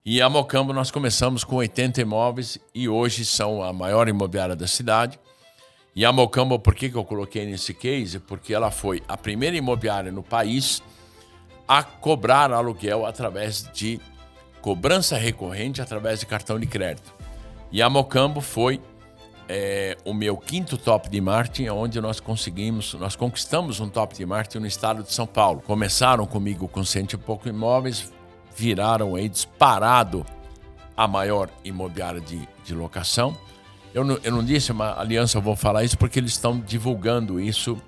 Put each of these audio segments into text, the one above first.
E a Mocambo nós começamos com 80 imóveis e hoje são a maior imobiliária da cidade. E a Mocambo, por que eu coloquei nesse case? Porque ela foi a primeira imobiliária no país a cobrar aluguel através de cobrança recorrente através de cartão de crédito. E a Mocambo foi o meu quinto top de marketing, onde nós conquistamos um top de marketing no estado de São Paulo. Começaram comigo com 100 e poucos imóveis, viraram aí disparado a maior imobiliária de locação. Eu não disse, mas a Aliança, eu vou falar isso porque eles estão divulgando isso.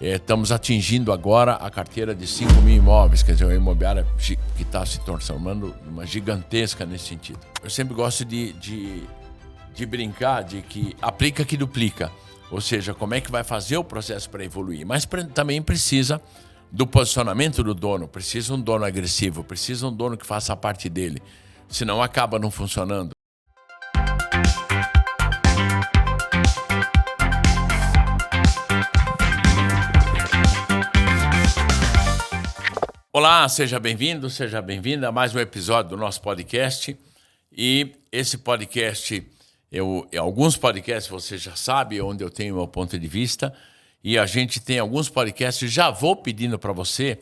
Estamos atingindo agora a carteira de 5 mil imóveis, quer dizer, uma imobiliária que está se tornando uma gigantesca nesse sentido. Eu sempre gosto de brincar de que aplica que duplica, ou seja, como é que vai fazer o processo para evoluir, mas também precisa do posicionamento do dono, precisa um dono agressivo, precisa um dono que faça a parte dele, senão acaba não funcionando. Olá, seja bem-vindo, seja bem-vinda a mais um episódio do nosso podcast. E esse podcast, alguns podcasts você já sabe onde eu tenho o meu ponto de vista, e a gente tem alguns podcasts, já vou pedindo para você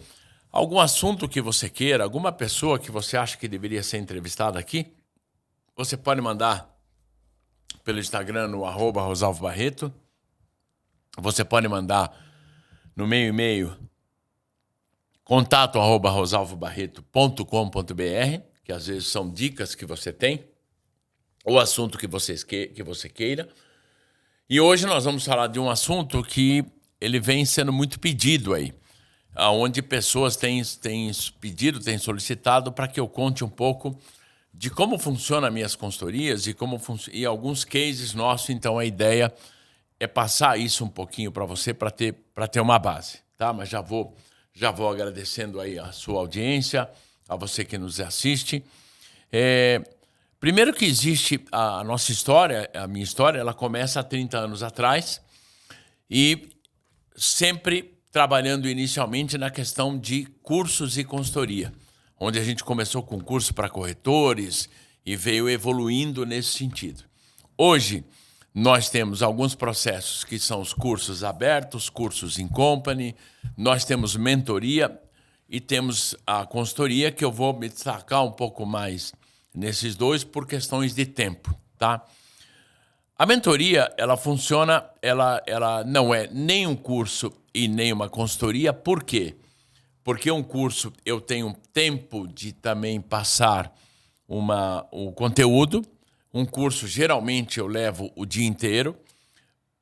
algum assunto que você queira, alguma pessoa que você acha que deveria ser entrevistada aqui, você pode mandar pelo Instagram no @rosalvobarreto, você pode mandar no meu e-mail contato@rosalvobarreto.com.br, que às vezes são dicas que você tem, ou assunto que você queira. E hoje nós vamos falar de um assunto que ele vem sendo muito pedido aí, onde pessoas têm pedido, têm solicitado para que eu conte um pouco de como funcionam as minhas consultorias e alguns cases nossos. Então a ideia é passar isso um pouquinho para você, para ter uma base, tá? Mas já vou agradecendo aí a sua audiência, a você que nos assiste. Primeiro que existe a nossa história, a minha história, ela começa há 30 anos atrás e sempre trabalhando inicialmente na questão de cursos e consultoria, onde a gente começou com curso para corretores e veio evoluindo nesse sentido. Hoje, nós temos alguns processos que são os cursos abertos, cursos in company, nós temos mentoria e temos a consultoria, que eu vou me destacar um pouco mais nesses dois por questões de tempo, tá? A mentoria, ela funciona, ela não é nem um curso e nem uma consultoria. Por quê? Porque um curso eu tenho tempo de também passar o conteúdo. Um curso, geralmente, eu levo o dia inteiro.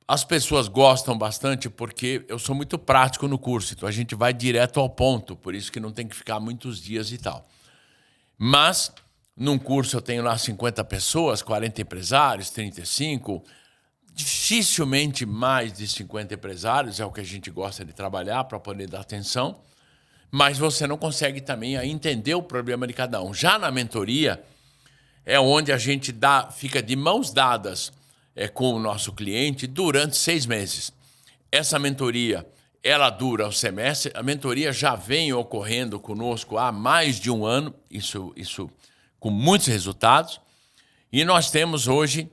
As pessoas gostam bastante porque eu sou muito prático no curso, então a gente vai direto ao ponto, por isso que não tem que ficar muitos dias e tal. Mas, num curso eu tenho lá 50 pessoas, 40 empresários, 35, dificilmente mais de 50 empresários, é o que a gente gosta de trabalhar para poder dar atenção, mas você não consegue também entender o problema de cada um. Já na mentoria, é onde a gente fica de mãos dadas com o nosso cliente durante 6 meses. Essa mentoria, ela dura um semestre. A mentoria já vem ocorrendo conosco há mais de um ano, isso com muitos resultados. E nós temos hoje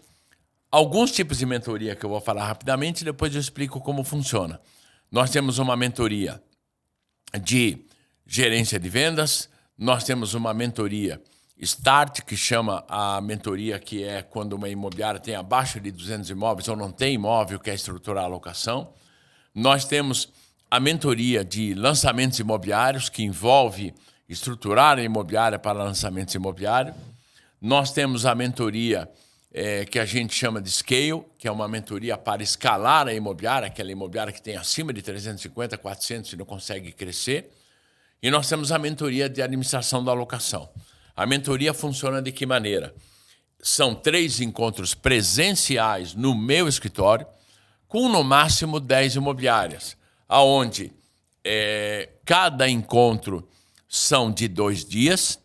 alguns tipos de mentoria que eu vou falar rapidamente e depois eu explico como funciona. Nós temos uma mentoria de gerência de vendas, nós temos uma mentoria Start, que chama a mentoria, que é quando uma imobiliária tem abaixo de 200 imóveis ou não tem imóvel, quer estruturar a locação. Nós temos a mentoria de lançamentos imobiliários, que envolve estruturar a imobiliária para lançamentos imobiliários. Nós temos a mentoria que a gente chama de Scale, que é uma mentoria para escalar a imobiliária, aquela imobiliária que tem acima de 350, 400 e não consegue crescer. E nós temos a mentoria de administração da locação. A mentoria funciona de que maneira? São 3 encontros presenciais no meu escritório, com no máximo 10 imobiliárias, onde cada encontro são de 2 dias,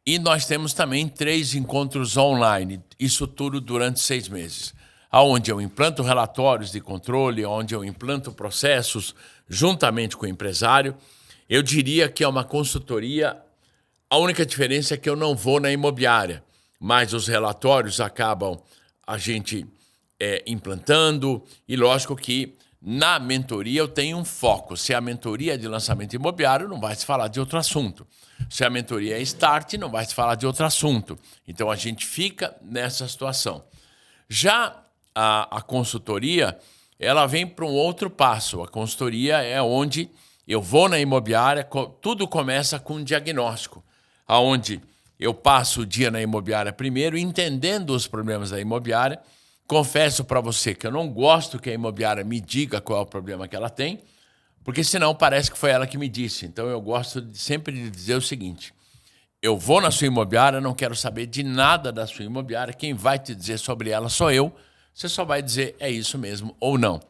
e nós temos também 3 encontros online, isso tudo durante 6 meses, onde eu implanto relatórios de controle, onde eu implanto processos juntamente com o empresário. Eu diria que é uma consultoria A única diferença é que eu não vou na imobiliária, mas os relatórios acabam a gente implantando, e lógico que na mentoria eu tenho um foco. Se a mentoria é de lançamento imobiliário, não vai se falar de outro assunto. Se a mentoria é start, não vai se falar de outro assunto. Então a gente fica nessa situação. Já a consultoria, ela vem para um outro passo. A consultoria é onde eu vou na imobiliária, tudo começa com um diagnóstico, onde eu passo o dia na imobiliária primeiro, entendendo os problemas da imobiliária. Confesso para você que eu não gosto que a imobiliária me diga qual é o problema que ela tem, porque senão parece que foi ela que me disse. Então eu gosto sempre de dizer o seguinte: eu vou na sua imobiliária, não quero saber de nada da sua imobiliária, quem vai te dizer sobre ela sou eu, você só vai dizer é isso mesmo ou não.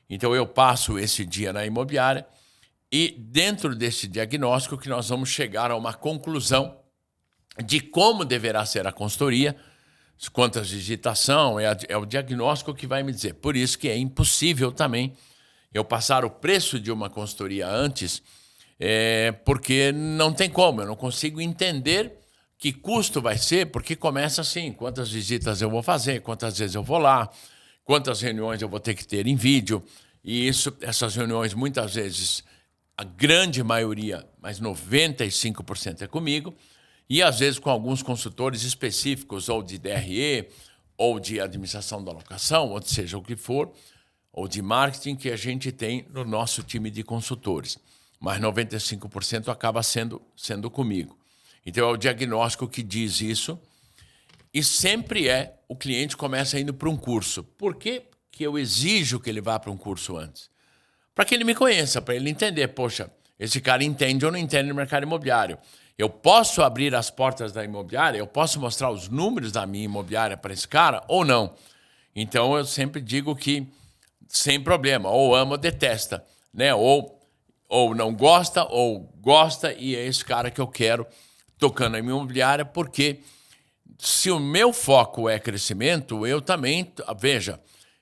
Então eu passo esse dia na imobiliária e dentro desse diagnóstico que nós vamos chegar a uma conclusão de como deverá ser a consultoria, quantas digitação, é o diagnóstico que vai me dizer. Por isso que é impossível também eu passar o preço de uma consultoria antes, porque não tem como, eu não consigo entender que custo vai ser, porque começa assim, quantas visitas eu vou fazer, quantas vezes eu vou lá, quantas reuniões eu vou ter que ter em vídeo, e essas reuniões muitas vezes, a grande maioria, mas 95% é comigo, e às vezes com alguns consultores específicos, ou de DRE, ou de administração da locação, ou seja o que for, ou de marketing, que a gente tem no nosso time de consultores. Mas 95% acaba sendo comigo. Então é o diagnóstico que diz isso, e sempre o cliente começa indo para um curso. Por que eu exijo que ele vá para um curso antes? Para que ele me conheça, para ele entender, poxa, esse cara entende ou não entende no mercado imobiliário. Eu posso abrir as portas da imobiliária, eu posso mostrar os números da minha imobiliária para esse cara ou não. Então eu sempre digo que sem problema, ou ama ou detesta, né? Ou não gosta, ou gosta, e é esse cara que eu quero tocando a minha imobiliária, porque se o meu foco é crescimento, eu também, veja,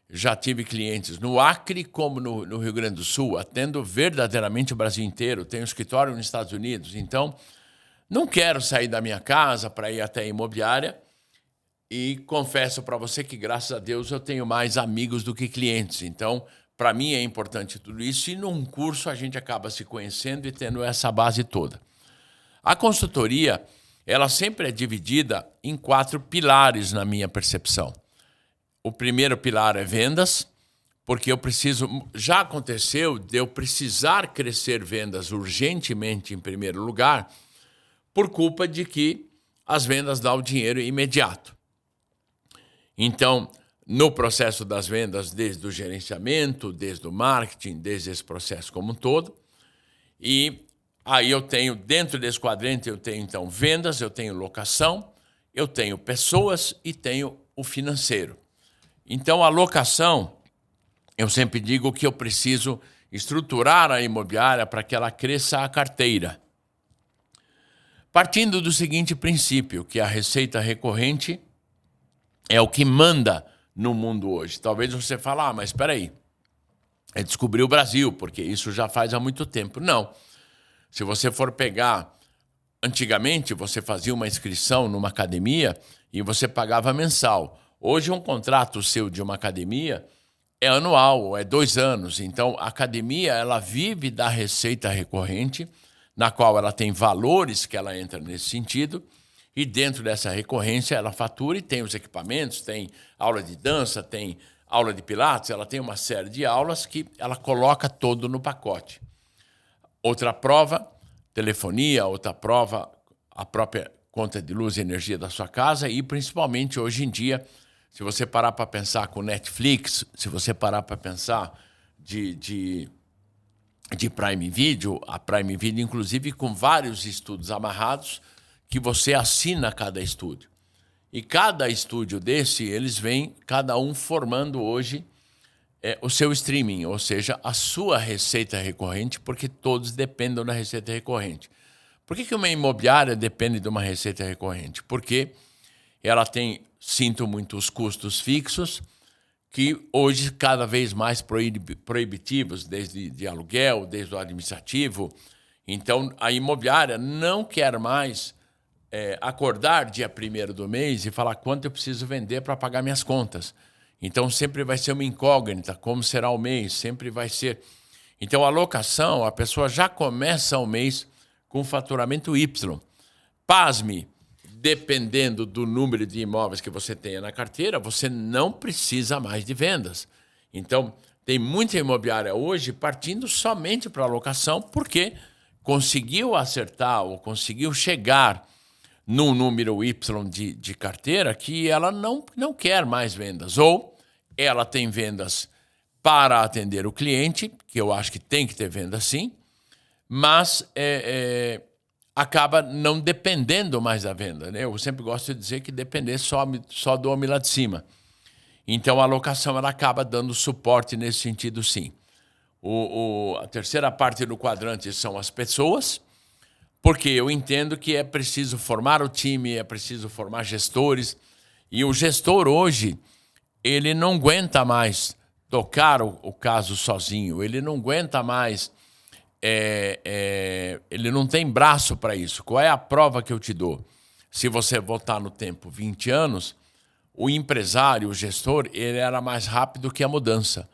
já tive clientes no Acre como no Rio Grande do Sul, atendo verdadeiramente o Brasil inteiro, tenho escritório nos Estados Unidos, então não quero sair da minha casa para ir até a imobiliária, e confesso para você que, graças a Deus, eu tenho mais amigos do que clientes. Então, para mim é importante tudo isso, e num curso a gente acaba se conhecendo e tendo essa base toda. A consultoria, ela sempre é dividida em 4 pilares na minha percepção. O primeiro pilar é vendas, porque eu preciso, já aconteceu de eu precisar crescer vendas urgentemente em primeiro lugar, por culpa de que as vendas dão o dinheiro imediato. Então, no processo das vendas, desde o gerenciamento, desde o marketing, desde esse processo como um todo, e aí eu tenho, dentro desse quadrante, eu tenho então vendas, eu tenho locação, eu tenho pessoas e tenho o financeiro. Então, a locação, eu sempre digo que eu preciso estruturar a imobiliária para que ela cresça a carteira. Partindo do seguinte princípio, que a receita recorrente é o que manda no mundo hoje. Talvez você fale, mas espera aí, é descobrir o Brasil, porque isso já faz há muito tempo. Não. Se você for pegar, antigamente você fazia uma inscrição numa academia e você pagava mensal. Hoje um contrato seu de uma academia é anual, ou é 2 anos. Então a academia, ela vive da receita recorrente, na qual ela tem valores que ela entra nesse sentido, e dentro dessa recorrência ela fatura e tem os equipamentos, tem aula de dança, tem aula de pilates, ela tem uma série de aulas que ela coloca todo no pacote. Outra prova, telefonia, outra prova, a própria conta de luz e energia da sua casa, e principalmente hoje em dia, se você parar para pensar com Netflix, se você parar para pensar de Prime Video, a Prime Video, inclusive, com vários estudos amarrados, que você assina cada estúdio. E cada estúdio desse, eles vêm, cada um formando hoje o seu streaming, ou seja, a sua receita recorrente, porque todos dependem da receita recorrente. Por que uma imobiliária depende de uma receita recorrente? Porque ela tem, sinto muito, os custos fixos, que hoje cada vez mais proibitivos, desde de aluguel, desde o administrativo. Então, a imobiliária não quer mais acordar dia 1º do mês e falar quanto eu preciso vender para pagar minhas contas. Então, sempre vai ser uma incógnita, como será o mês, sempre vai ser. Então, a alocação, a pessoa já começa o mês com faturamento Y. Pasme, dependendo do número de imóveis que você tenha na carteira, você não precisa mais de vendas. Então, tem muita imobiliária hoje partindo somente para alocação, porque conseguiu acertar ou conseguiu chegar num número Y de carteira que ela não quer mais vendas. Ou ela tem vendas para atender o cliente, que eu acho que tem que ter venda sim, mas acaba não dependendo mais da venda, né? Eu sempre gosto de dizer que depender só do homem lá de cima. Então, a alocação ela acaba dando suporte nesse sentido, sim. A terceira parte do quadrante são as pessoas, porque eu entendo que é preciso formar o time, é preciso formar gestores, e o gestor hoje, ele não aguenta mais tocar o caso sozinho, ele não aguenta mais, ele não tem braço para isso. Qual é a prova que eu te dou? Se você voltar no tempo 20 anos, o empresário, o gestor, ele era mais rápido que a mudança.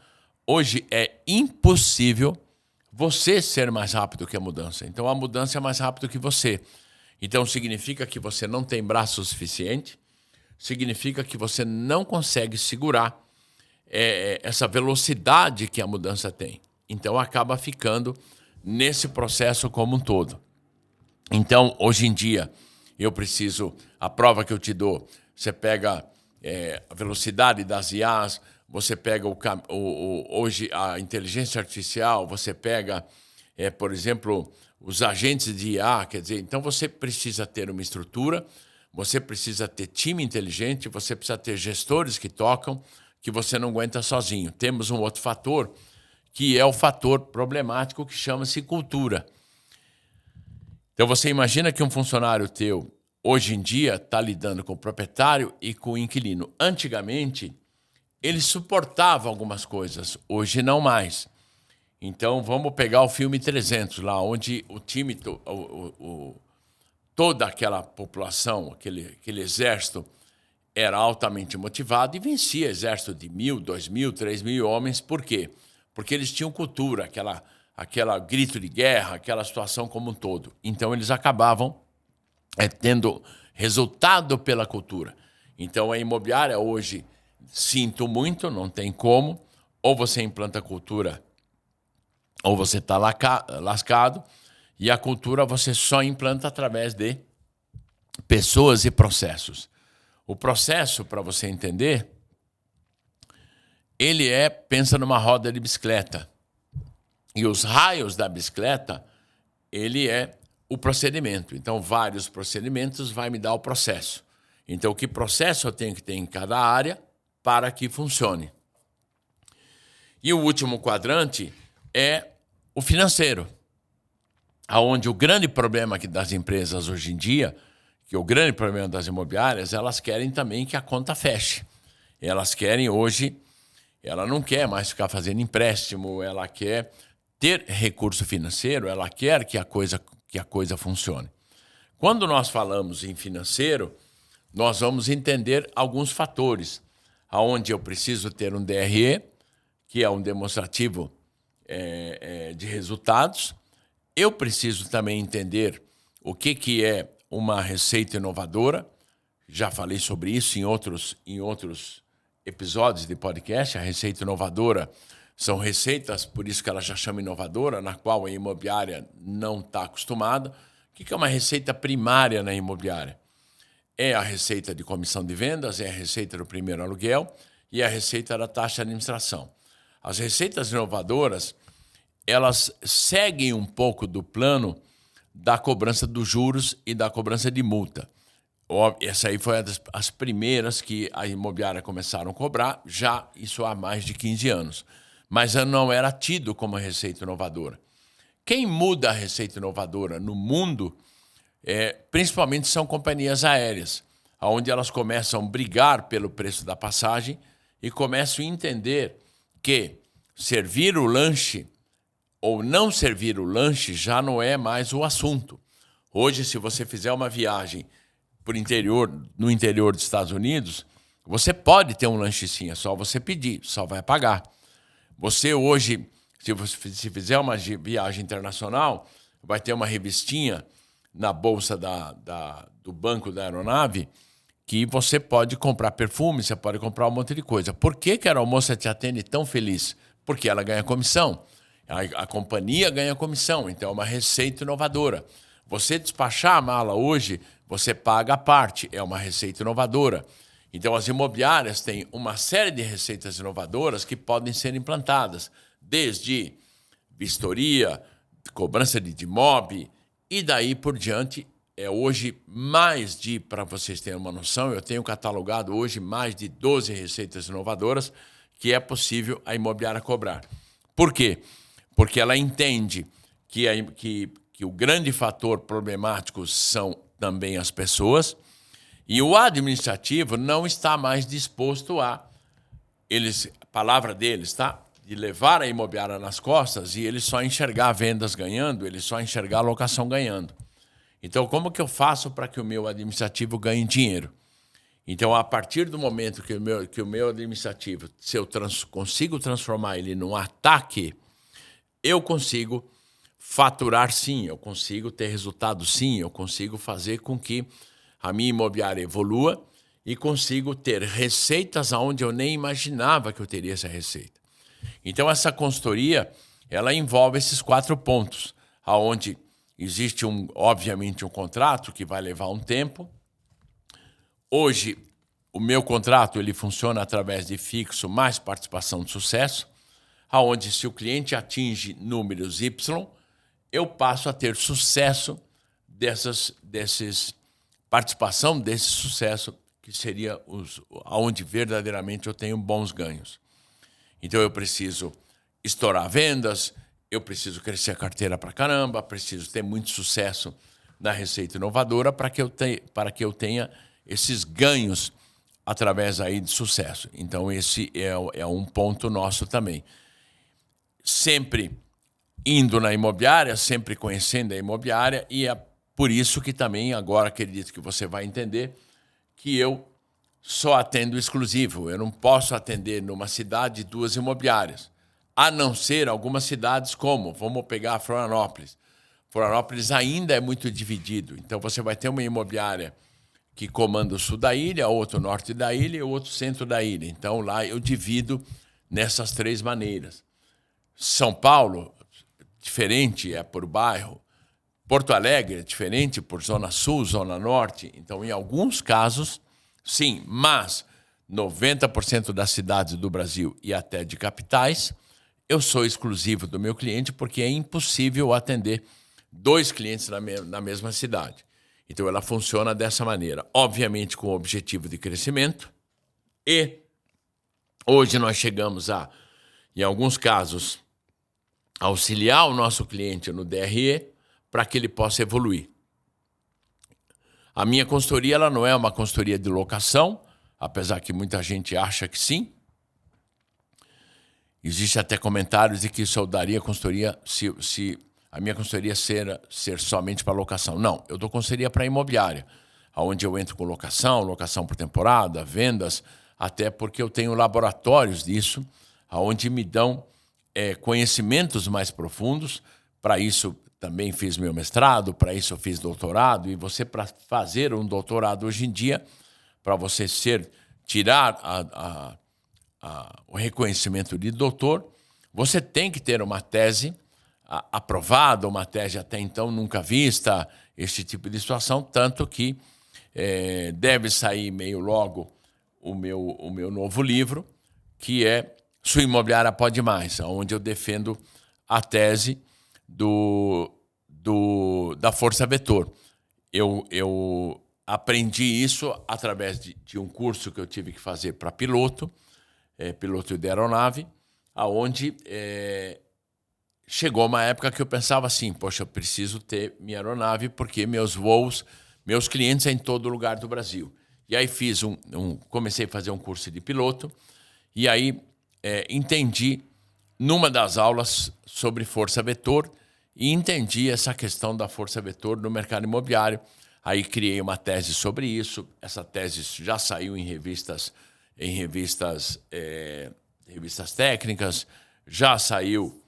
Hoje é impossível você ser mais rápido que a mudança. Então, a mudança é mais rápido que você. Então, significa que você não tem braço suficiente, significa que você não consegue segurar essa velocidade que a mudança tem. Então, acaba ficando nesse processo como um todo. Então, hoje em dia, eu preciso... A prova que eu te dou, você pega a velocidade das IAs, você pega hoje a inteligência artificial, você pega, por exemplo, os agentes de IA, quer dizer, então você precisa ter uma estrutura, você precisa ter time inteligente, você precisa ter gestores que tocam, que você não aguenta sozinho. Temos um outro fator, que é o fator problemático que chama-se cultura. Então você imagina que um funcionário teu, hoje em dia, está lidando com o proprietário e com o inquilino. Antigamente, ele suportava algumas coisas, hoje não mais. Então, vamos pegar o filme 300, lá onde o time, toda aquela população, aquele exército, era altamente motivado e vencia exército de 1.000, 2.000, 3.000 homens. Por quê? Porque eles tinham cultura, aquela grito de guerra, aquela situação como um todo. Então, eles acabavam tendo resultado pela cultura. Então, a imobiliária hoje, sinto muito, não tem como, ou você implanta cultura, ou você está lascado, e a cultura você só implanta através de pessoas e processos. O processo, para você entender, ele pensa numa roda de bicicleta. E os raios da bicicleta, ele é o procedimento. Então, vários procedimentos vai me dar o processo. Então, que processo eu tenho que ter em cada área para que funcione? E o último quadrante é o financeiro, onde o grande problema das empresas hoje em dia, que o grande problema das imobiliárias, elas querem também que a conta feche. Elas querem hoje, ela não quer mais ficar fazendo empréstimo, ela quer ter recurso financeiro, ela quer que a coisa funcione. Quando nós falamos em financeiro, nós vamos entender alguns fatores, onde eu preciso ter um DRE, que é um demonstrativo de resultados. Eu preciso também entender o que é uma receita inovadora. Já falei sobre isso em outros episódios de podcast. A receita inovadora são receitas, por isso que ela já chama inovadora, na qual a imobiliária não está acostumada. O que é uma receita primária na imobiliária? É a receita de comissão de vendas, é a receita do primeiro aluguel e a receita da taxa de administração. As receitas inovadoras, elas seguem um pouco do plano da cobrança dos juros e da cobrança de multa. Essa aí foi as primeiras que a imobiliária começaram a cobrar, já isso há mais de 15 anos. Mas não era tido como receita inovadora. Quem muda a receita inovadora no mundo, principalmente são companhias aéreas, onde elas começam a brigar pelo preço da passagem e começam a entender que servir o lanche ou não servir o lanche já não é mais o assunto. Hoje, se você fizer uma viagem no interior dos Estados Unidos, você pode ter um lanche sim, é só você pedir, só vai pagar. Você hoje, se fizer uma viagem internacional, vai ter uma revistinha na bolsa do banco da aeronave que você pode comprar perfume, você pode comprar um monte de coisa. Por que a aeromoça te atende tão feliz? Porque ela ganha comissão. A companhia ganha comissão, então é uma receita inovadora. Você despachar a mala hoje, você paga a parte, é uma receita inovadora. Então as imobiliárias têm uma série de receitas inovadoras que podem ser implantadas, desde vistoria, cobrança de DIMOB, e daí por diante. Hoje para vocês terem uma noção, eu tenho catalogado hoje mais de 12 receitas inovadoras que é possível a imobiliária cobrar. Por quê? Porque ela entende que o grande fator problemático são também as pessoas e o administrativo não está mais disposto a palavra deles, tá? De levar a imobiliária nas costas e ele só enxergar vendas ganhando, ele só enxergar a locação ganhando. Então, como que eu faço para que o meu administrativo ganhe dinheiro? Então, a partir do momento que o meu administrativo, se eu consigo transformar ele num ataque, eu consigo faturar sim, eu consigo ter resultado sim, eu consigo fazer com que a minha imobiliária evolua e consigo ter receitas onde eu nem imaginava que eu teria essa receita. Então, essa consultoria, ela envolve esses 4 pontos, onde existe, obviamente, um contrato que vai levar um tempo. Hoje, o meu contrato ele funciona através de fixo mais participação de sucesso, onde se o cliente atinge números Y, eu passo a ter sucesso participação desse sucesso, que seria onde verdadeiramente eu tenho bons ganhos. Então, eu preciso estourar vendas, eu preciso crescer a carteira para caramba, preciso ter muito sucesso na receita inovadora para que eu tenha esses ganhos através aí de sucesso. Então, esse é um ponto nosso também. Sempre indo na imobiliária, sempre conhecendo a imobiliária, e é por isso que também, agora acredito que você vai entender, que eu só atendo exclusivo. Eu não posso atender numa cidade 2 imobiliárias. A não ser algumas cidades como, vamos pegar Florianópolis. Florianópolis ainda é muito dividido. Então, você vai ter uma imobiliária que comanda o sul da ilha, outro norte da ilha e outro centro da ilha. Então, lá eu divido nessas 3 maneiras. São Paulo, diferente, é por bairro. Porto Alegre é diferente por zona sul, zona norte. Então, em alguns casos, sim, mas 90% das cidades do Brasil e até de capitais, eu sou exclusivo do meu cliente porque é impossível atender 2 clientes na mesma cidade. Então, ela funciona dessa maneira. Obviamente, com o objetivo de crescimento. E hoje nós chegamos em alguns casos, auxiliar o nosso cliente no DRE para que ele possa evoluir. A minha consultoria ela não é uma consultoria de locação, apesar que muita gente acha que sim. Existe até comentários de que isso eu daria consultoria se a minha consultoria ser somente para locação. Não, eu dou consultoria para imobiliária, onde eu entro com locação por temporada, vendas, até porque eu tenho laboratórios disso, onde me dão conhecimentos mais profundos. Para isso também fiz meu mestrado, para isso eu fiz doutorado, e você, para fazer um doutorado hoje em dia, para você tirar o reconhecimento de doutor, você tem que ter uma tese aprovada, uma tese até então nunca vista, esse tipo de situação, tanto que deve sair meio logo o meu novo livro, que é Sua Imobiliária Pode Mais, onde eu defendo a tese da Força Vetor. Eu aprendi isso através de um curso que eu tive que fazer para piloto de aeronave, aonde chegou uma época que eu pensava assim, poxa, eu preciso ter minha aeronave porque meus clientes em todo lugar do Brasil. E aí comecei a fazer um curso de piloto e aí entendi numa das aulas sobre força vetor e entendi essa questão da força vetor no mercado imobiliário, Aí criei uma tese sobre isso. Essa tese já saiu em revistas revistas técnicas, já saiu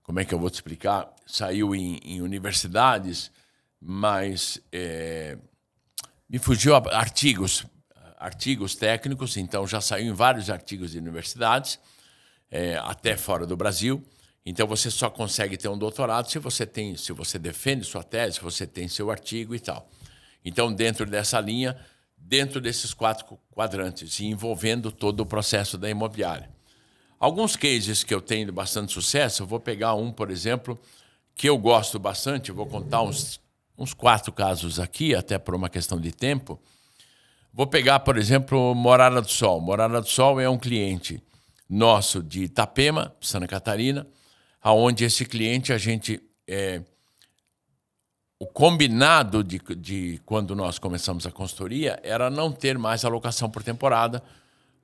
como é que eu vou te explicar? Saiu em universidades, mas me fugiu artigos técnicos, então já saiu em vários artigos de universidades, até fora do Brasil. Então você só consegue ter um doutorado se você defende sua tese, se você tem seu artigo e tal. Então, dentro dessa linha, dentro desses 4 quadrantes, e envolvendo todo o processo da imobiliária. Alguns cases que eu tenho de bastante sucesso, eu vou pegar um, por exemplo, que eu gosto bastante, eu vou contar uns 4 casos aqui, até por uma questão de tempo. Vou pegar, por exemplo, Morada do Sol. Morada do Sol é um cliente nosso de Itapema, Santa Catarina, aonde esse cliente o combinado de quando nós começamos a consultoria era não ter mais alocação por temporada,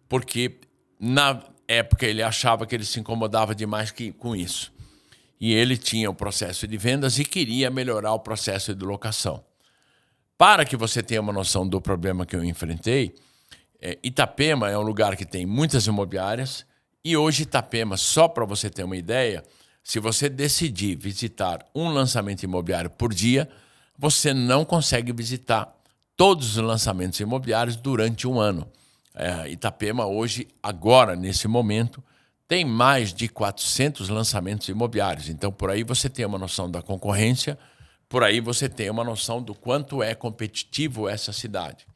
porque na época ele achava que ele se incomodava demais com isso. E ele tinha o processo de vendas e queria melhorar o processo de locação. Para que você tenha uma noção do problema que eu enfrentei, Itapema é um lugar que tem muitas imobiliárias e hoje Itapema, só para você ter uma ideia, se você decidir visitar um lançamento imobiliário por dia, você não consegue visitar todos os lançamentos imobiliários durante um ano. Itapema hoje, agora, nesse momento, tem mais de 400 lançamentos imobiliários. Então, por aí você tem uma noção da concorrência, por aí você tem uma noção do quanto é competitivo essa cidade.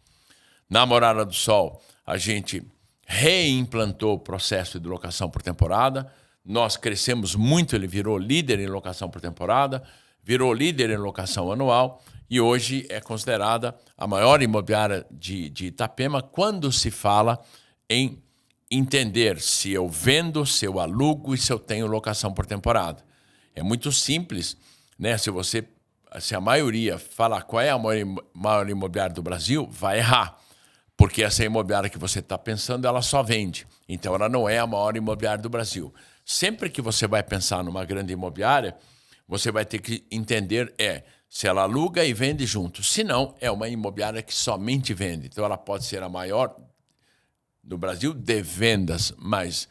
Na Morada do Sol, a gente reimplantou o processo de locação por temporada. Nós crescemos muito, ele virou líder em locação por temporada, virou líder em locação anual e hoje é considerada a maior imobiliária de Itapema quando se fala em entender se eu vendo, se eu alugo e se eu tenho locação por temporada. É muito simples, né? Se a maioria falar qual é a maior imobiliária do Brasil, vai errar. Porque essa imobiliária que você está pensando, ela só vende. Então, ela não é a maior imobiliária do Brasil. Sempre que você vai pensar numa grande imobiliária, você vai ter que entender se ela aluga e vende junto. Se não, é uma imobiliária que somente vende. Então, ela pode ser a maior do Brasil de vendas, mas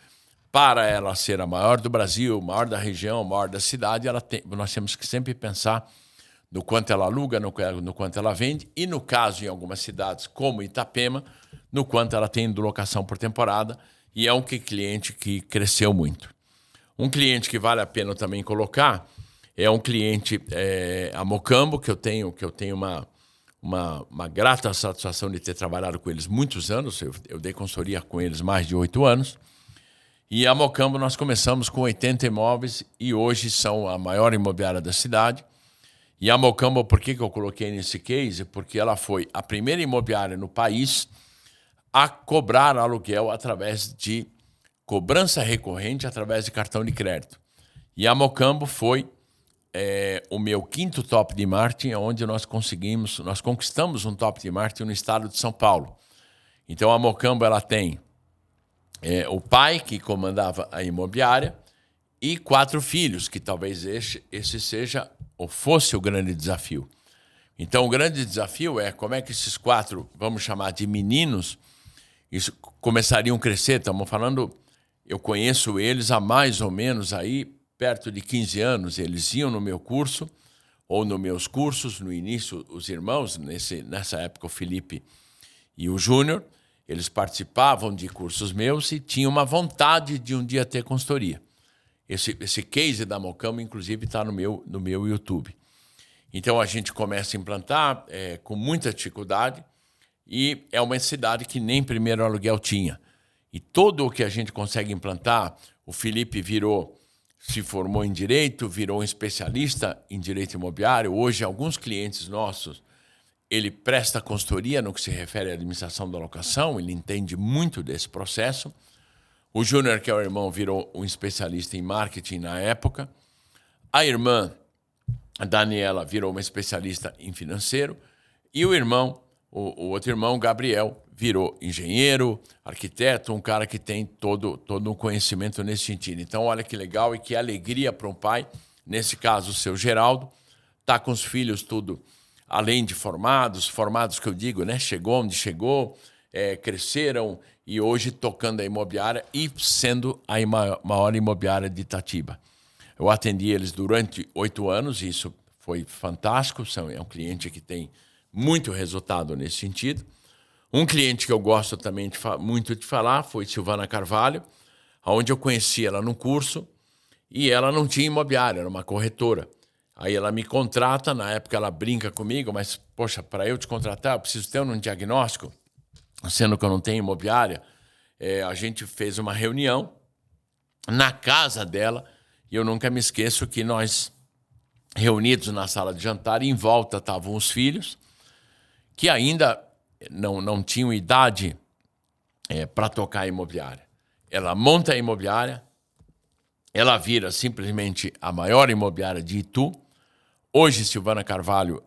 para ela ser a maior do Brasil, maior da região, maior da cidade, nós temos que sempre pensar no quanto ela aluga, no quanto ela vende e, no caso, em algumas cidades, como Itapema, no quanto ela tem de locação por temporada, e é um cliente que cresceu muito. Um cliente que vale a pena também colocar é um cliente, a Mocambo, que eu tenho uma grata satisfação de ter trabalhado com eles muitos anos. Eu dei consultoria com eles mais de 8 anos. E a Mocambo nós começamos com 80 imóveis e hoje são a maior imobiliária da cidade. E a Mocambo, por que eu coloquei nesse case? Porque ela foi a primeira imobiliária no país a cobrar aluguel através de cobrança recorrente através de cartão de crédito. E a Mocambo foi o meu 5º top de marketing, onde nós conquistamos um top de marketing no estado de São Paulo. Então a Mocambo ela tem o pai que comandava a imobiliária e 4 filhos, que talvez esse seja ou fosse o grande desafio. Então o grande desafio é como é que esses 4, vamos chamar de meninos, começariam a crescer. Estamos falando, eu conheço eles há mais ou menos aí perto de 15 anos. Eles iam no meu curso ou nos meus cursos. No início, os irmãos, nessa época o Felipe e o Júnior, eles participavam de cursos meus e tinham uma vontade de um dia ter consultoria. Esse case da Mocambo, inclusive, está no meu YouTube. Então, a gente começa a implantar com muita dificuldade e é uma cidade que nem primeiro aluguel tinha. E todo o que a gente consegue implantar, o Felipe se formou em Direito, virou um especialista em Direito Imobiliário. Hoje, alguns clientes nossos, ele presta consultoria no que se refere à administração da locação, ele entende muito desse processo. O Júnior, que é o irmão, virou um especialista em marketing na época. A irmã, a Daniela, virou uma especialista em financeiro. E o irmão, o outro irmão, Gabriel, virou engenheiro, arquiteto, um cara que tem todo um conhecimento nesse sentido. Então, olha que legal e que alegria para um pai nesse caso o seu Geraldo, está com os filhos tudo, além de formados que eu digo, né? Chegou onde chegou, cresceram e hoje tocando a imobiliária e sendo a maior imobiliária de Itatiba. Eu atendi eles durante 8 anos e isso foi fantástico. É um cliente que tem muito resultado nesse sentido. Um cliente que eu gosto também muito de falar foi Silvana Carvalho, onde eu conheci ela num curso e ela não tinha imobiliária, era uma corretora. Aí ela me contrata, na época ela brinca comigo, mas, poxa, para eu te contratar, eu preciso ter um diagnóstico, sendo que eu não tenho imobiliária. A gente fez uma reunião na casa dela e eu nunca me esqueço que nós, reunidos na sala de jantar, em volta estavam os filhos, que ainda não tinham idade para tocar a imobiliária. Ela monta a imobiliária, ela vira simplesmente a maior imobiliária de Itu. Hoje, Silvana Carvalho,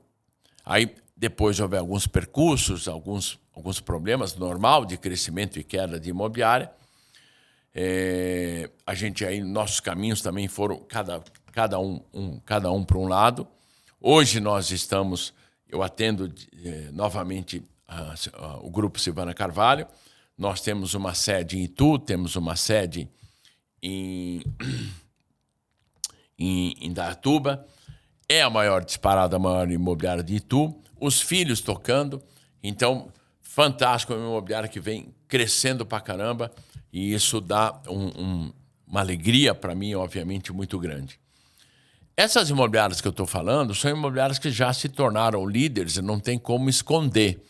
aí depois houve alguns percursos, alguns problemas, normal, de crescimento e queda de imobiliária. A gente aí, nossos caminhos também foram cada um para um lado. Hoje nós estamos, eu atendo novamente o Grupo Silvana Carvalho. Nós temos uma sede em Itu, temos uma sede em Indaiatuba. É a maior disparada, a maior imobiliária de Itu. Os filhos tocando. Então, fantástico, uma imobiliária que vem crescendo pra caramba. E isso dá uma alegria para mim, obviamente, muito grande. Essas imobiliárias que eu estou falando são imobiliárias que já se tornaram líderes e não tem como esconder.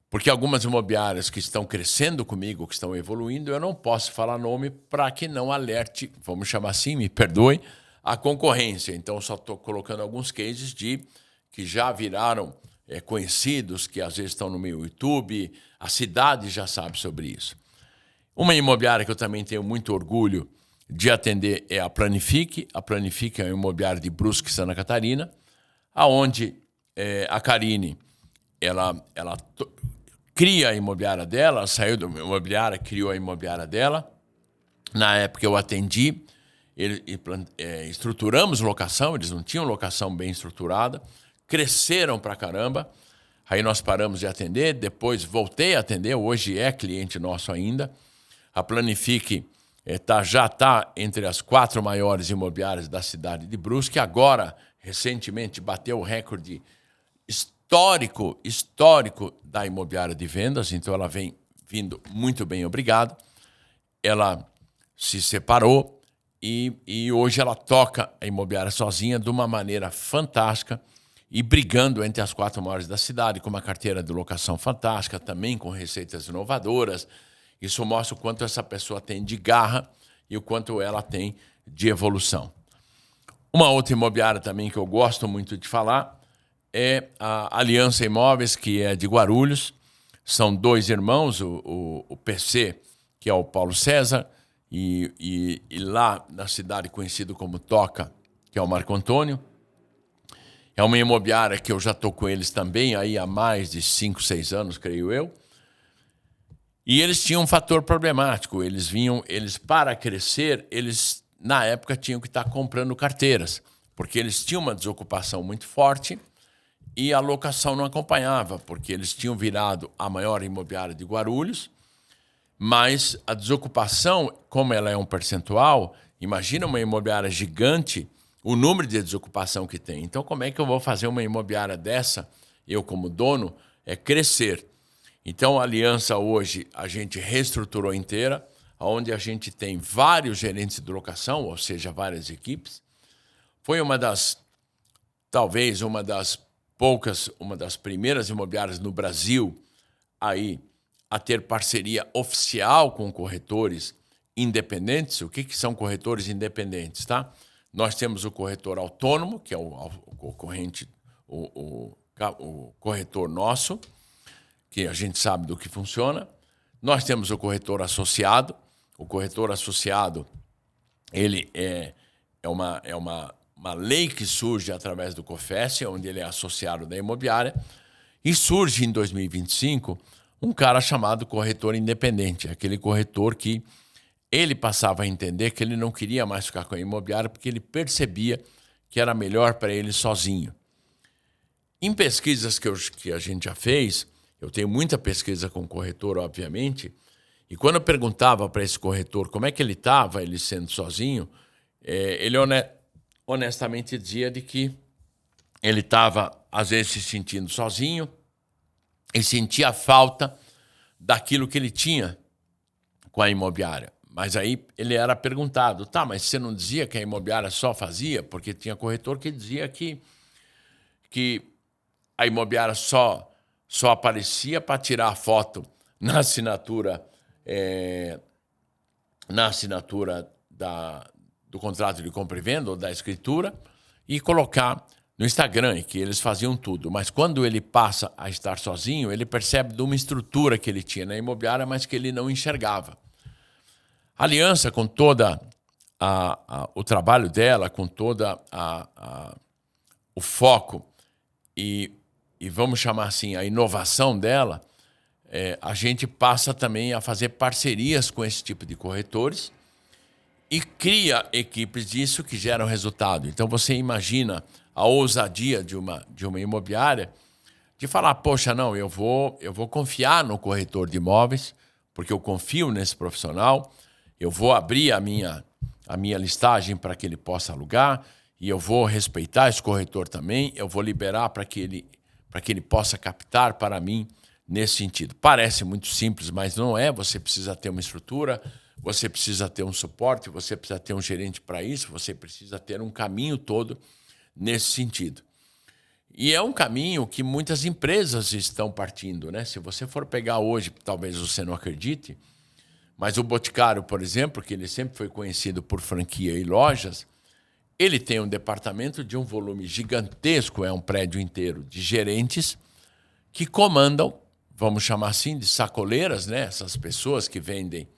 Porque algumas imobiliárias que estão crescendo comigo, que estão evoluindo, eu não posso falar nome para que não alerte, vamos chamar assim, me perdoe, a concorrência. Então, só estou colocando alguns cases que já viraram conhecidos, que às vezes estão no meu YouTube, a cidade já sabe sobre isso. Uma imobiliária que eu também tenho muito orgulho de atender é a Planifique. A Planifique é uma imobiliária de Brusque, Santa Catarina, aonde a Karine, ela cria a imobiliária dela, ela saiu da imobiliária, criou a imobiliária dela. Na época eu atendi, estruturamos locação, eles não tinham locação bem estruturada, cresceram pra caramba, aí nós paramos de atender, depois voltei a atender, hoje é cliente nosso ainda. A Planifique já está entre as 4 maiores imobiliárias da cidade de Brusque, agora, recentemente, bateu o recorde histórico da imobiliária de vendas, então ela vem vindo muito bem, obrigado. Ela se separou e hoje ela toca a imobiliária sozinha de uma maneira fantástica e brigando entre as 4 maiores da cidade, com uma carteira de locação fantástica, também com receitas inovadoras. Isso mostra o quanto essa pessoa tem de garra e o quanto ela tem de evolução. Uma outra imobiliária também que eu gosto muito de falar é a Aliança Imóveis, que é de Guarulhos. São 2 irmãos, o PC, que é o Paulo César, e lá na cidade conhecido como Toca, que é o Marco Antônio. É uma imobiliária que eu já estou com eles também aí há mais de 5, 6 anos, creio eu. E eles tinham um fator problemático. Eles para crescer, eles na época tinham que estar comprando carteiras, porque eles tinham uma desocupação muito forte e a locação não acompanhava, porque eles tinham virado a maior imobiliária de Guarulhos, mas a desocupação, como ela é um percentual, imagina uma imobiliária gigante, o número de desocupação que tem. Então, como é que eu vou fazer uma imobiliária dessa, eu como dono, crescer? Então, a Aliança hoje a gente reestruturou inteira, onde a gente tem vários gerentes de locação, ou seja, várias equipes. Foi talvez uma das primeiras imobiliárias no Brasil aí a ter parceria oficial com corretores independentes. O que são corretores independentes, tá? Nós temos o corretor autônomo, que é o corretor nosso, que a gente sabe do que funciona. Nós temos o corretor associado. O corretor associado, ele é uma lei que surge através do COFES, onde ele é associado da imobiliária, e surge em 2025 um cara chamado corretor independente, aquele corretor que ele passava a entender que ele não queria mais ficar com a imobiliária porque ele percebia que era melhor para ele sozinho. Em pesquisas que a gente já fez, eu tenho muita pesquisa com corretor, obviamente, e quando eu perguntava para esse corretor como é que ele estava, ele sendo sozinho, ele honestamente dizia de que ele estava, às vezes, se sentindo sozinho e sentia falta daquilo que ele tinha com a imobiliária. Mas aí ele era perguntado, tá, mas você não dizia que a imobiliária só fazia? Porque tinha corretor que dizia que a imobiliária só aparecia para tirar a foto na assinatura do contrato de compra e venda ou da escritura e colocar no Instagram, que eles faziam tudo. Mas quando ele passa a estar sozinho, ele percebe de uma estrutura que ele tinha na imobiliária, mas que ele não enxergava. A Aliança, com toda o trabalho dela, com toda o foco e vamos chamar assim, a inovação dela, a gente passa também a fazer parcerias com esse tipo de corretores e cria equipes disso que geram resultado. Então, você imagina a ousadia de uma imobiliária de falar, poxa, não, eu vou confiar no corretor de imóveis, porque eu confio nesse profissional, eu vou abrir a minha listagem para que ele possa alugar e eu vou respeitar esse corretor também, eu vou liberar para que ele possa captar para mim nesse sentido. Parece muito simples, mas não é. Você precisa ter uma estrutura, você precisa ter um suporte, você precisa ter um gerente para isso, você precisa ter um caminho todo nesse sentido. E é um caminho que muitas empresas estão partindo, né? Se você for pegar hoje, talvez você não acredite, mas o Boticário, por exemplo, que ele sempre foi conhecido por franquia e lojas, ele tem um departamento de um volume gigantesco, é um prédio inteiro de gerentes que comandam, vamos chamar assim, de sacoleiras, né? Essas pessoas que vendem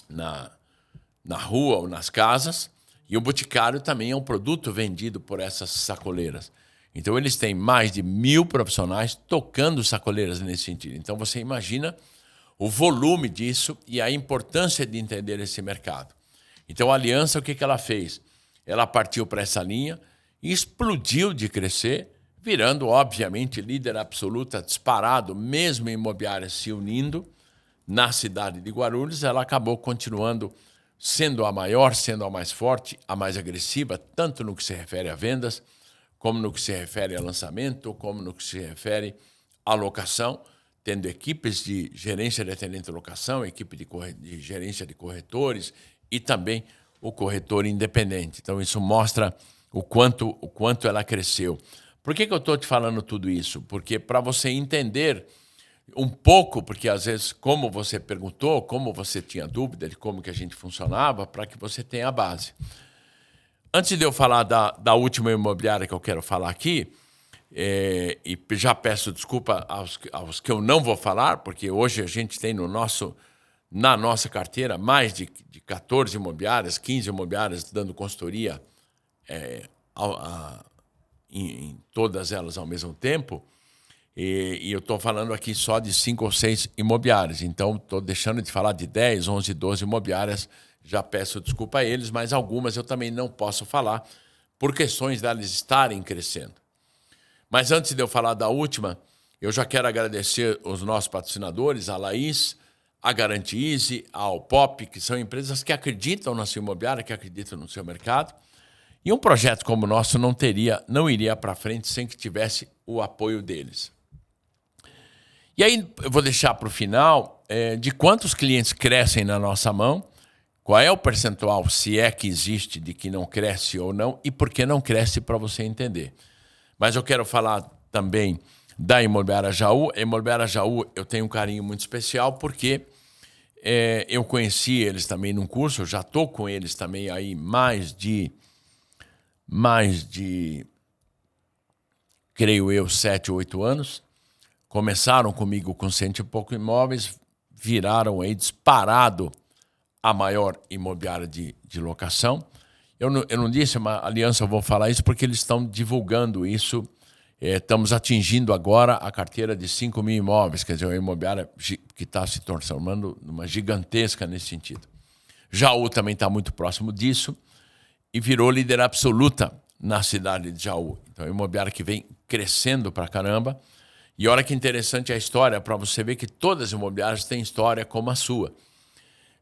na rua ou nas casas. E o Boticário também é um produto vendido por essas sacoleiras. Então, eles têm mais de 1.000 profissionais tocando sacoleiras nesse sentido. Então, você imagina o volume disso e a importância de entender esse mercado. Então, a Aliança, o que ela fez? Ela partiu para essa linha e explodiu de crescer, virando, obviamente, líder absoluta, disparado, mesmo em imobiliária se unindo na cidade de Guarulhos. Ela acabou continuando sendo a maior, sendo a mais forte, a mais agressiva, tanto no que se refere a vendas, como no que se refere a lançamento, como no que se refere à locação, tendo equipes de gerência de atendente à locação, equipe de gerência de corretores e também o corretor independente. Então, isso mostra o quanto ela cresceu. Por que eu estou te falando tudo isso? Porque para você entender um pouco, porque às vezes, como você perguntou, como você tinha dúvida de como que a gente funcionava, para que você tenha a base. Antes de eu falar da última imobiliária que eu quero falar aqui, e já peço desculpa aos que eu não vou falar, porque hoje a gente tem na nossa carteira mais de 14 imobiliárias, 15 imobiliárias dando consultoria em todas elas ao mesmo tempo. E eu estou falando aqui só de 5 ou 6 imobiliárias. Então, estou deixando de falar de 10, 11, 12 imobiliárias. Já peço desculpa a eles, mas algumas eu também não posso falar por questões delas estarem crescendo. Mas antes de eu falar da última, eu já quero agradecer os nossos patrocinadores, a Laís, a Garantize, a Alpop, que são empresas que acreditam na sua imobiliária, que acreditam no seu mercado. E um projeto como o nosso não iria para frente sem que tivesse o apoio deles. E aí eu vou deixar para o final de quantos clientes crescem na nossa mão, qual é o percentual, se é que existe, de que não cresce ou não, e por que não cresce para você entender. Mas eu quero falar também da Imobiliária Jaú. A Imobiliária Jaú eu tenho um carinho muito especial porque eu conheci eles também num curso, eu já estou com eles também aí mais de, creio eu, 7 ou 8 anos. Começaram comigo com 100 e pouco imóveis, viraram aí disparado a maior imobiliária de locação. Eu não disse, mas Aliança, eu vou falar isso porque eles estão divulgando isso Estamos atingindo agora a carteira de 5 mil imóveis, quer dizer, uma imobiliária que está se transformando numa gigantesca nesse sentido. Jaú também está muito próximo disso e virou líder absoluta na cidade de Jaú. Então, é uma imobiliária que vem crescendo pra caramba. E olha que interessante a história, para você ver que todas as imobiliárias têm história como a sua.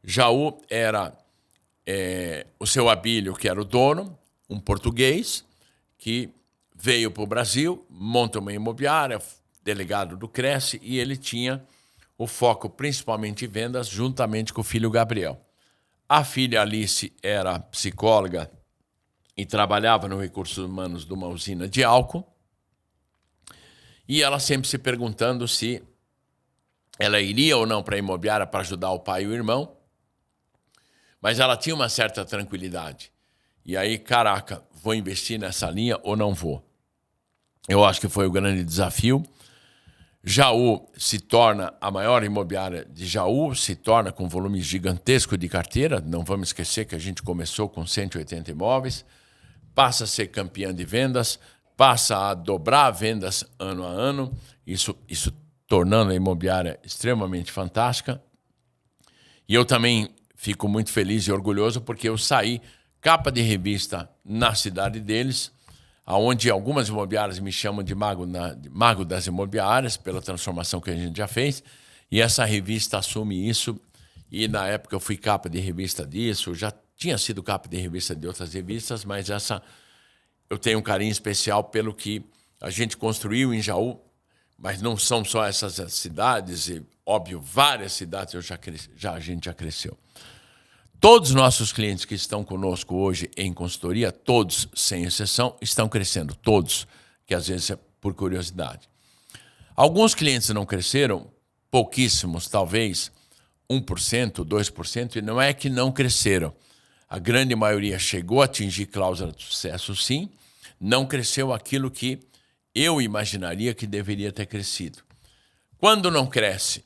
Jaú era o seu Abílio, que era o dono, um português, que veio para o Brasil, monta uma imobiliária, delegado do Cresce, e ele tinha o foco principalmente em vendas, juntamente com o filho Gabriel. A filha Alice era psicóloga e trabalhava no Recursos Humanos de uma usina de álcool, e ela sempre se perguntando se ela iria ou não para a imobiliária para ajudar o pai e o irmão, mas ela tinha uma certa tranquilidade. E aí, caraca, vou investir nessa linha ou não vou? Eu acho que foi o grande desafio. Jaú se torna a maior imobiliária de Jaú, se torna com volume gigantesco de carteira. Não vamos esquecer que a gente começou com 180 imóveis, passa a ser campeã de vendas, passa a dobrar vendas ano a ano, isso tornando a imobiliária extremamente fantástica. E eu também fico muito feliz e orgulhoso porque eu saí capa de revista na cidade deles, onde algumas imobiliárias me chamam de mago das imobiliárias, pela transformação que a gente já fez, e essa revista assume isso, e na época eu fui capa de revista disso, já tinha sido capa de revista de outras revistas, mas essa eu tenho um carinho especial pelo que a gente construiu em Jaú, mas não são só essas cidades, e, óbvio, várias cidades a gente já cresceu. Todos os nossos clientes que estão conosco hoje em consultoria, todos, sem exceção, estão crescendo. Todos, que às vezes é por curiosidade. Alguns clientes não cresceram, pouquíssimos, talvez 1%, 2%, e não é que não cresceram. A grande maioria chegou a atingir cláusula de sucesso, sim, não cresceu aquilo que eu imaginaria que deveria ter crescido. Quando não cresce?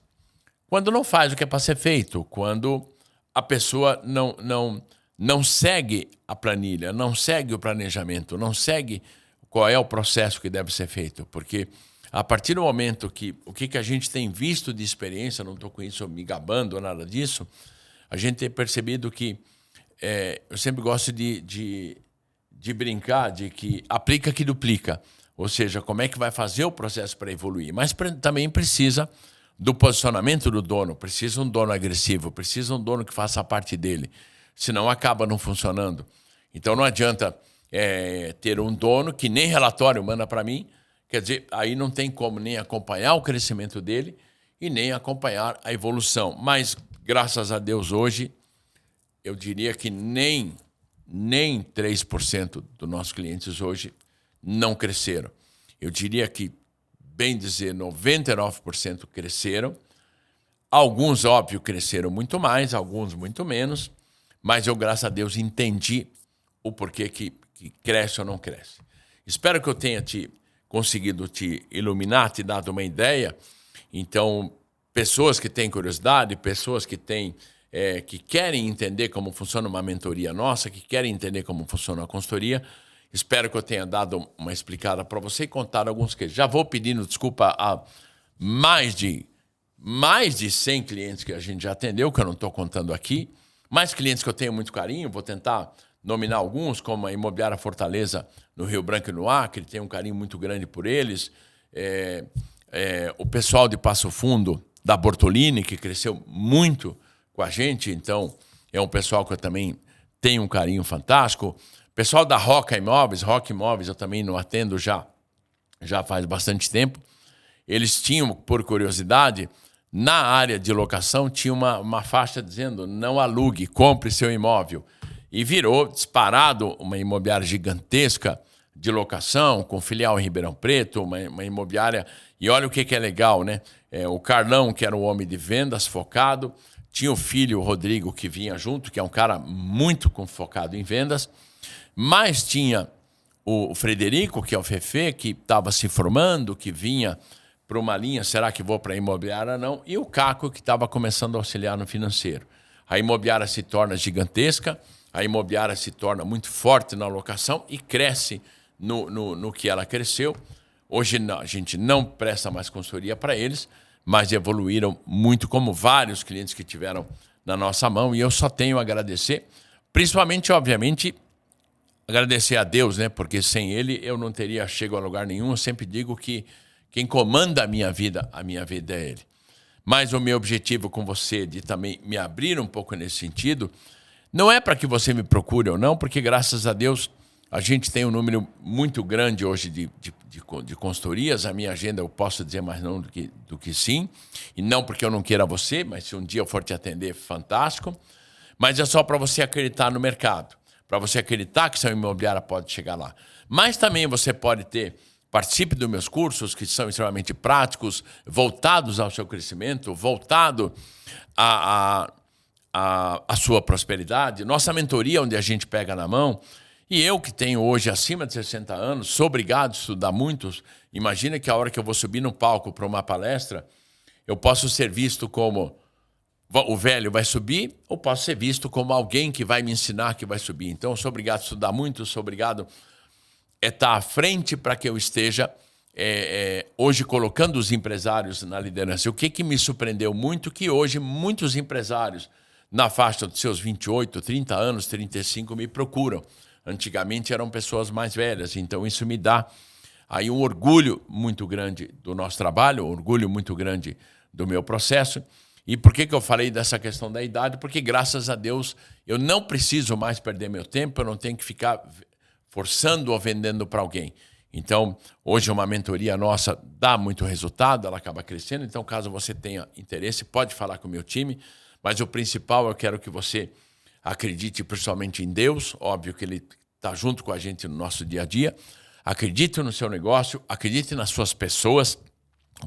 Quando não faz o que é para ser feito, quando a pessoa não segue a planilha, não segue o planejamento, não segue qual é o processo que deve ser feito. Porque a partir do momento que o que a gente tem visto de experiência, não estou com isso me gabando ou nada disso, a gente tem percebido que eu sempre gosto de brincar de que aplica que duplica. Ou seja, como é que vai fazer o processo para evoluir. Mas também precisa do posicionamento do dono, precisa um dono agressivo, precisa um dono que faça a parte dele, senão acaba não funcionando. Então não adianta ter um dono que nem relatório manda para mim, quer dizer, aí não tem como nem acompanhar o crescimento dele e nem acompanhar a evolução. Mas, graças a Deus, hoje, eu diria que nem 3% dos nossos clientes hoje não cresceram. Eu diria que, bem dizer, 99% cresceram. Alguns, óbvio, cresceram muito mais, alguns muito menos, mas eu, graças a Deus, entendi o porquê que cresce ou não cresce. Espero que eu tenha conseguido te iluminar, te dado uma ideia. Então, pessoas que têm curiosidade, pessoas que querem entender como funciona uma mentoria nossa, que querem entender como funciona a consultoria, espero que eu tenha dado uma explicada para você e contar alguns casos. Já vou pedindo desculpa a mais de 100 clientes que a gente já atendeu, que eu não estou contando aqui. Mais clientes que eu tenho muito carinho, vou tentar nominar alguns, como a Imobiliária Fortaleza, no Rio Branco e no Acre, tenho um carinho muito grande por eles. O pessoal de Passo Fundo, da Bortolini, que cresceu muito com a gente, então é um pessoal que eu também tenho um carinho fantástico. Pessoal da Roca Imóveis eu também não atendo já faz bastante tempo. Eles tinham, por curiosidade, na área de locação, tinha uma faixa dizendo não alugue, compre seu imóvel. E virou disparado uma imobiliária gigantesca de locação, com filial em Ribeirão Preto, uma imobiliária. E olha o que é legal, né? O Carlão, que era um homem de vendas focado, tinha o filho, o Rodrigo, que vinha junto, que é um cara muito focado em vendas. Mas tinha o Frederico, que é o Fefe, que estava se formando, que vinha para uma linha, será que vou para a imobiliária? Não. E o Caco, que estava começando a auxiliar no financeiro. A imobiliária se torna gigantesca, a imobiliária se torna muito forte na locação e cresce no que ela cresceu. Hoje não, a gente não presta mais consultoria para eles, mas evoluíram muito, como vários clientes que tiveram na nossa mão. E eu só tenho a agradecer, principalmente, obviamente, agradecer a Deus, né? Porque sem Ele eu não teria chegado a lugar nenhum. Eu sempre digo que quem comanda a minha vida é Ele. Mas o meu objetivo com você de também me abrir um pouco nesse sentido, não é para que você me procure ou não, porque graças a Deus a gente tem um número muito grande hoje de consultorias. A minha agenda eu posso dizer mais não do que sim. E não porque eu não queira você, mas se um dia eu for te atender, fantástico. Mas é só para você acreditar no mercado. Para você acreditar que seu imobiliário pode chegar lá. Mas também você pode participe dos meus cursos, que são extremamente práticos, voltados ao seu crescimento, voltado à sua prosperidade. Nossa mentoria, onde a gente pega na mão. E eu, que tenho hoje acima de 60 anos, sou obrigado a estudar muito. Imagina que a hora que eu vou subir no palco para uma palestra, eu posso ser visto como o velho vai subir, ou posso ser visto como alguém que vai me ensinar que vai subir. Então, eu sou obrigado a estudar muito, sou obrigado a estar à frente para que eu esteja hoje colocando os empresários na liderança. O que me surpreendeu muito, que hoje muitos empresários na faixa dos seus 28, 30 anos, 35 me procuram. Antigamente eram pessoas mais velhas, então isso me dá aí um orgulho muito grande do nosso trabalho, um orgulho muito grande do meu processo. E por que eu falei dessa questão da idade? Porque, graças a Deus, eu não preciso mais perder meu tempo, eu não tenho que ficar forçando ou vendendo para alguém. Então, hoje uma mentoria nossa dá muito resultado, ela acaba crescendo. Então, caso você tenha interesse, pode falar com o meu time. Mas o principal, eu quero que você acredite principalmente em Deus. Óbvio que Ele está junto com a gente no nosso dia a dia. Acredite no seu negócio, acredite nas suas pessoas,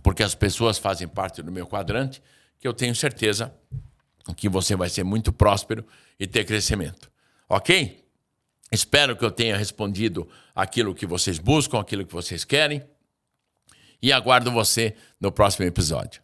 porque as pessoas fazem parte do meu quadrante, que eu tenho certeza que você vai ser muito próspero e ter crescimento. Ok? Espero que eu tenha respondido aquilo que vocês buscam, aquilo que vocês querem. E aguardo você no próximo episódio.